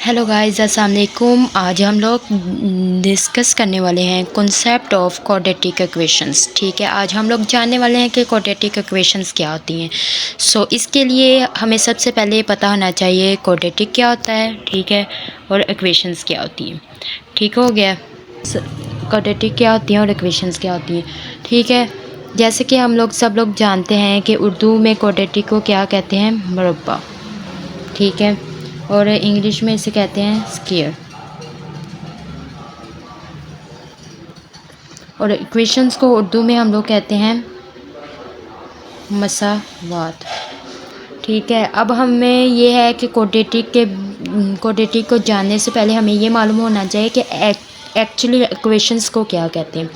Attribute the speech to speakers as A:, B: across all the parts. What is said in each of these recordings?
A: Hello guys, अस्सलाम वालेकुम। आज हम लोग डिस्कस करने वाले हैं कॉन्सेप्ट ऑफ क्वाड्रेटिक इक्वेशंस। ठीक है, आज हम लोग जानने वाले हैं कि क्वाड्रेटिक इक्वेशंस क्या होती हैं। इसके लिए हमें सबसे पहले पता होना चाहिए क्वाड्रेटिक क्या होता है, ठीक है, और इक्वेशंस क्या होती हैं। ठीक हो गया, क्वाड्रेटिक क्या होती हैं और इक्वेशंस क्या होती हैं। ठीक है, जैसे कि हम लोग सब लोग जानते हैं कि उर्दू में क्वाड्रेटिक को क्या कहते हैं, मुरब्बा। ठीक है, और इंग्लिश में इसे कहते हैं स्क्वायर। और इक्वेशंस को उर्दू में हम लोग कहते हैं मसावात। ठीक है, अब हमें ये है कि क्वाड्रेटिक को जानने से पहले हमें ये मालूम होना चाहिए कि एक्चुअली इक्वेशंस को क्या कहते हैं,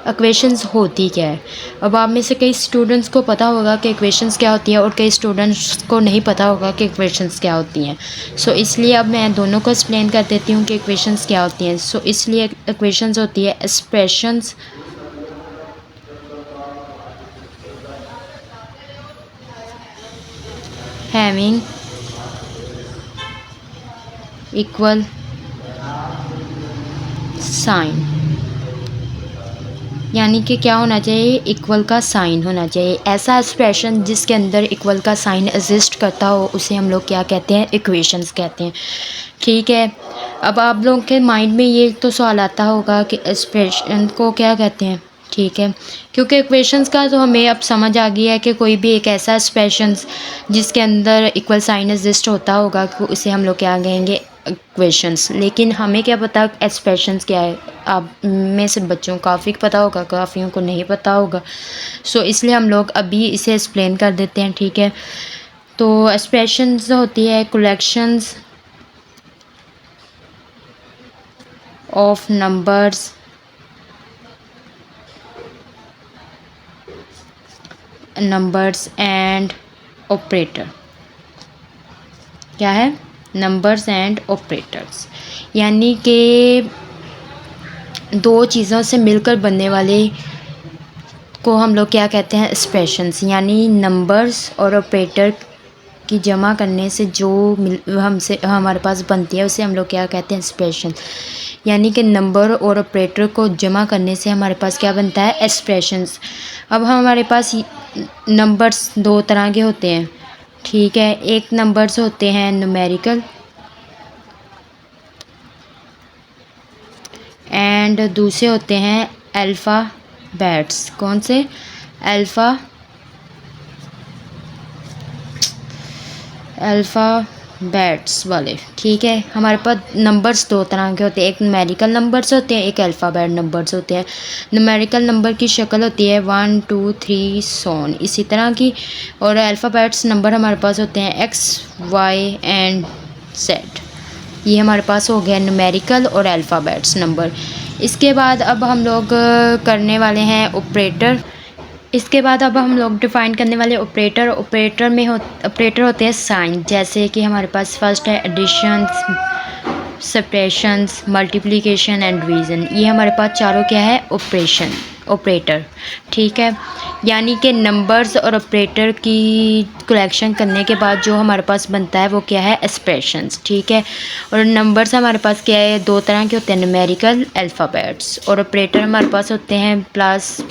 A: इक्वेशंस होती क्या है। अब आप में से कई स्टूडेंट्स को पता होगा कि इक्वेशंस क्या होती हैं और कई स्टूडेंट्स को नहीं पता होगा कि इक्वेशंस क्या होती हैं। इसलिए अब मैं दोनों को एक्सप्लेन कर देती हूँ कि इक्वेशंस क्या होती हैं। इसलिए इक्वेशंस होती है एक्सप्रेशंस हैविंग इक्वल साइन, यानी कि क्या होना चाहिए, इक्वल का साइन होना चाहिए। ऐसा एक्सप्रेशन जिसके अंदर इक्वल का साइन एग्जिस्ट करता हो उसे हम लोग क्या कहते हैं, इक्वेशंस कहते हैं। ठीक है, अब आप लोगों के माइंड में ये तो सवाल आता होगा कि एक्सप्रेशन को क्या कहते हैं। ठीक है, क्योंकि इक्वेशंस का तो हमें अब समझ आ गया है कि कोई भी एक ऐसा एक्सप्रेशंस जिसके अंदर इक्वल साइन एग्जिस्ट होता होगा कि उसे हम लोग क्या कहेंगे, इक्वेशंस। लेकिन हमें क्या पता एक्सप्रेशंस क्या है। आप में से बच्चों को काफ़ी पता होगा, काफ़ियों को नहीं पता होगा। इसलिए हम लोग अभी इसे एक्सप्लेन कर देते हैं। ठीक है, तो एक्सप्रेशंस होती है collections of numbers and operator. क्या है, नंबर्स एंड ऑपरेटर्स, यानी कि दो चीज़ों से मिलकर बनने वाले को हम लोग क्या कहते हैं, एक्सप्रेशंस। यानी नंबर्स और ऑपरेटर की जमा करने से जो हमसे हमारे पास बनती है उसे हम लोग क्या कहते हैं, एक्सप्रेशन। यानी कि नंबर और ऑपरेटर को जमा करने से हमारे पास क्या बनता है, एक्सप्रेशंस। अब हमारे पास नंबर्स दो तरह के होते हैं। ठीक है, एक नंबर्स होते हैं न्यूमेरिकल एंड दूसरे होते हैं अल्फ़ाबेट्स। कौन से, अल्फ़ाबेट्स वाले। ठीक है, हमारे पास नंबर्स दो तरह के होते हैं, एक न्यूमेरिकल नंबर्स होते हैं, एक अल्फ़ाबेट नंबर्स होते हैं। न्यूमेरिकल नंबर की शक्ल होती है 1 2 3 सोन, इसी तरह की। और अल्फ़ाबेट्स नंबर हमारे पास होते हैं एक्स वाई एंड जेड। ये हमारे पास हो गया न्यूमेरिकल और अल्फ़ाबेट्स नंबर। इसके बाद अब हम लोग करने वाले हैं ऑपरेटर। इसके बाद अब हम लोग डिफ़ाइन करने वाले ऑपरेटर में ऑपरेटर होते हैं साइन। जैसे कि हमारे पास फर्स्ट है addition, subtractions, multiplication and division. ये हमारे पास चारों क्या है, ऑपरेटर। ठीक है, यानी कि नंबर्स और ऑपरेटर की कलेक्शन करने के बाद जो हमारे पास बनता है वो क्या है, एक्सप्रेशंस। ठीक है, और नंबर्स हमारे पास क्या है, दो तरह के होते हैं, न्यूमेरिकल, अल्फ़ाबेट्स। और ऑपरेटर हमारे पास होते हैं plus,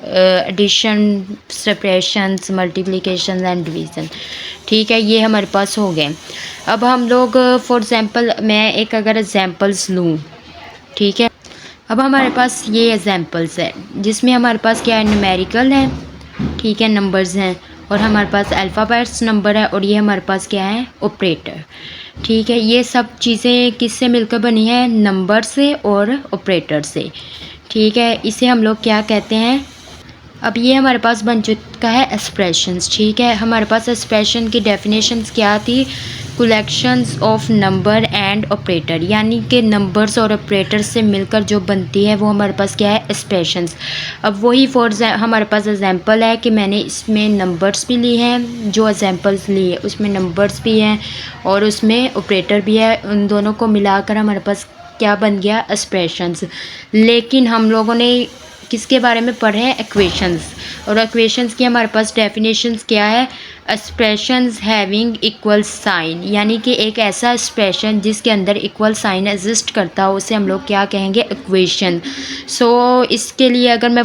A: addition, subtractions, multiplication and division. ठीक है, ये हमारे पास हो गए। अब हम लोग फॉर एग्ज़ाम्पल मैं एक अगर एग्ज़ाम्पल्स लूँ। ठीक है, अब हमारे पास ये एग्ज़ाम्पल्स है जिसमें हमारे पास क्या है, न्यूमेरिकल है, ठीक है, नंबर्स हैं, और हमारे पास अल्फ़ाबेट्स नंबर है, और ये हमारे पास क्या है, ऑपरेटर। ठीक है, ये सब चीज़ें किससे मिलकर बनी है, नंबर से और ऑपरेटर से। ठीक है, इसे हम लोग क्या कहते हैं, अब ये हमारे पास बन चुका है एक्सप्रेशंस। ठीक है, हमारे पास एक्सप्रेशन की डेफिनेशंस क्या थी, collections of number and operator, यानी कि नंबर्स और ऑपरेटर से मिलकर जो बनती है वो हमारे पास क्या है, एक्सप्रेशंस। अब वही हमारे पास एग्जांपल है कि मैंने इसमें नंबर्स भी लिए हैं, जो एग्जांपल्स लिए उसमें नंबर्स भी हैं और उसमें ऑपरेटर भी है, उन दोनों को मिलाकर हमारे पास क्या बन गया, एक्सप्रेशंस। लेकिन हम लोगों ने किसके बारे में पढ़ रहे हैं, इक्वेशंस। और इक्वेशंस की हमारे पास डेफिनेशंस क्या है, एक्सप्रेशंस हैविंग इक्वल साइन, यानी कि एक ऐसा एक्सप्रेशन जिसके अंदर इक्वल साइन एग्जिस्ट करता हो उसे हम लोग क्या कहेंगे, इक्वेशन। सो इसके लिए अगर मैं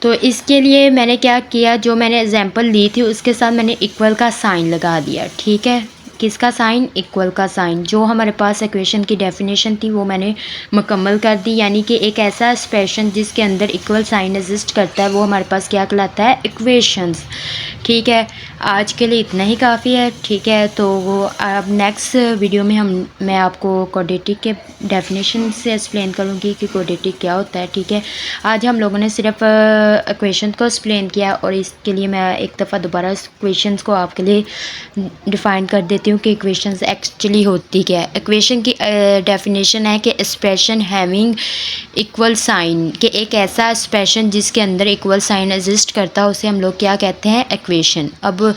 A: तो इसके लिए मैंने क्या किया, जो मैंने एग्जांपल ली थी उसके साथ मैंने इक्वल का साइन लगा दिया, ठीक है। किसका साइन, इक्वल का साइन। जो हमारे पास इक्वेशन की डेफिनेशन थी वो मैंने मुकम्मल कर दी, यानी कि एक ऐसा एक्सप्रेशन जिसके अंदर इक्वल साइन एग्जिस्ट करता है वो हमारे पास क्या कहलाता है, इक्वेशंस, ठीक है। आज के लिए इतना ही काफ़ी है, ठीक है। तो वो अब नेक्स्ट वीडियो में मैं आपको क्वाड्रेटिक के डेफिनेशन से एक्सप्लेन करूँगी कि क्वाड्रेटिक क्या होता है, ठीक है। आज हम लोगों ने सिर्फ इक्वेशन को एक्सप्लेन किया और इसके लिए मैं एक दफ़ा दोबारा इक्वेशंस को आपके लिए डिफ़ाइन कर देती हूँ कि इक्वेशंस एक्चुअली होती क्या है। इक्वेशन की डेफिनेशन है कि एक्सप्रेशन हैविंग इक्वल साइन, कि एक ऐसा एक्सप्रेशन जिसके अंदर इक्वल साइन एग्जिस्ट करता है उसे हम लोग क्या कहते हैं, इक्वेशन। अब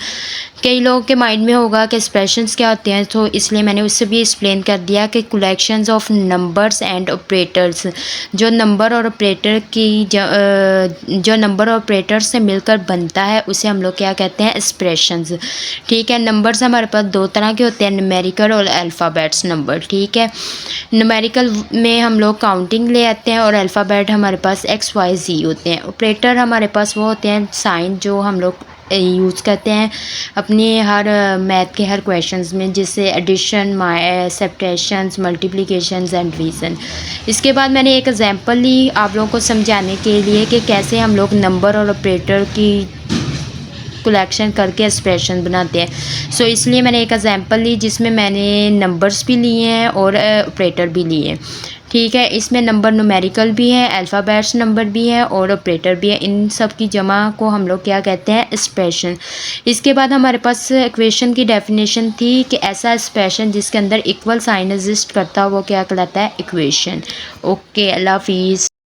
A: कई लोगों के माइंड में होगा कि एक्सप्रेशंस क्या होते हैं, तो इसलिए मैंने उससे भी एक्सप्लेन कर दिया कि collections of numbers and operators, जो नंबर और ऑपरेटर की जो नंबर और ऑपरेटर से मिलकर बनता है उसे हम लोग क्या कहते हैं, एक्सप्रेशंस, ठीक है। नंबर्स हमारे पास दो तरह के होते हैं, न्यूमेरिकल और अल्फ़ाबेट्स नंबर, ठीक है। न्यूमेरिकल में हम लोग काउंटिंग ले आते हैं और अल्फ़ाबेट हमारे पास XYZ होते हैं। ऑपरेटर हमारे पास वो होते हैं साइन जो हम लोग यूज़ करते हैं अपने हर मैथ के हर क्वेश्चंस में, जैसे addition, subtractions, multiplications and division. इसके बाद मैंने एक एग्जांपल ली आप लोगों को समझाने के लिए कि कैसे हम लोग नंबर और ऑपरेटर की कलेक्शन करके एक्सप्रेशन बनाते हैं। सो इसलिए मैंने एक एग्जांपल ली जिसमें मैंने नंबर्स भी लिए हैं और ऑपरेटर भी लिए हैं, ठीक है। इसमें नंबर न्यूमेरिकल भी है, अल्फ़ाबेट्स नंबर भी है और ऑपरेटर भी है। इन सब की जमा को हम लोग क्या कहते हैं, एक्सप्रेशन। इसके बाद हमारे पास इक्वेशन की डेफिनेशन थी कि ऐसा एक्सप्रेशन जिसके अंदर इक्वल साइन एग्जिस्ट करता हो वो क्या कहलाता है, इक्वेशन। ओके, अल्लाह हाफिज़।